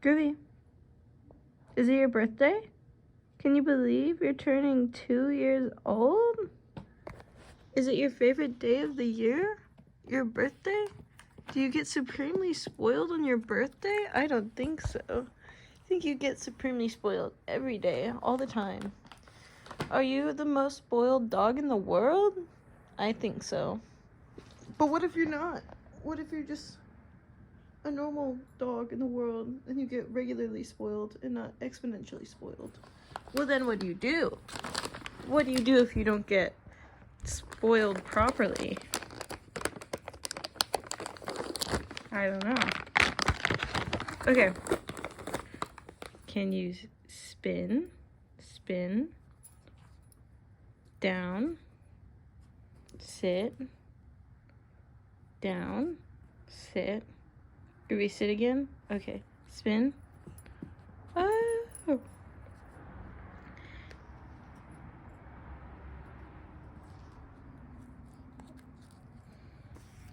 Groovy, is it your birthday? Can you believe you're turning 2 years old? Is it your favorite day of the year? Your birthday? Do you get supremely spoiled on your birthday? I don't think so. I think you get supremely spoiled every day, all the time. Are you the most spoiled dog in the world? I think so. But what if you're not? What if you're just a normal dog in the world and you get regularly spoiled and not exponentially spoiled? Well, then what do you do? What do you do if you don't get spoiled properly? I don't know. Okay. Can you spin, down, sit, down, sit. Do we sit again? Okay. Spin. Oh.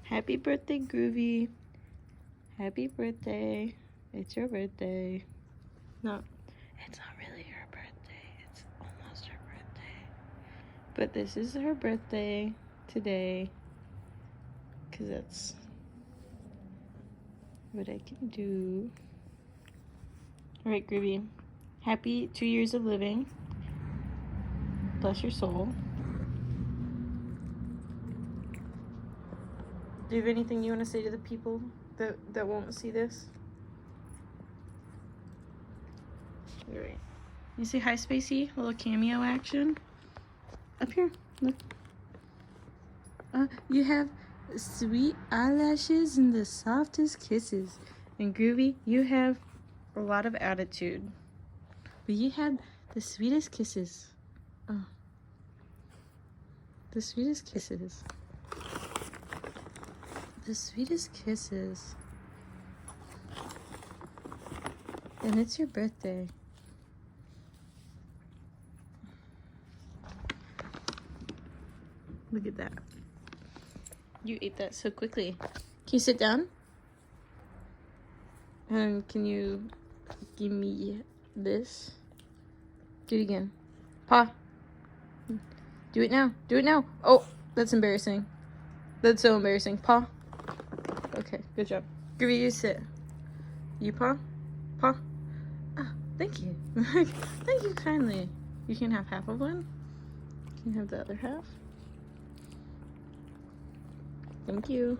Happy birthday, Groovy. Happy birthday. It's your birthday. No, it's not really her birthday. It's almost her birthday. But this is her birthday today. Because that's what I can do. Alright, Groovy. Happy 2 years of living. Bless your soul. Do you have anything you want to say to the people that won't see this? Alright. You say hi, Spacey? A little cameo action. Up here. Look. You have sweet eyelashes and the softest kisses. And Groovy, you have a lot of attitude. But you have the sweetest kisses. Oh. The sweetest kisses. The sweetest kisses. And it's your birthday. Look at that. You ate that so quickly. Can you sit down? And can you give me this? Do it again. Paw. Do it now. Do it now. Oh, that's embarrassing. That's so embarrassing. Paw. Okay, good job. Groovy, you sit. You paw? Paw? Ah, thank you. Thank you kindly. You can have half of one. You can have the other half. Thank you.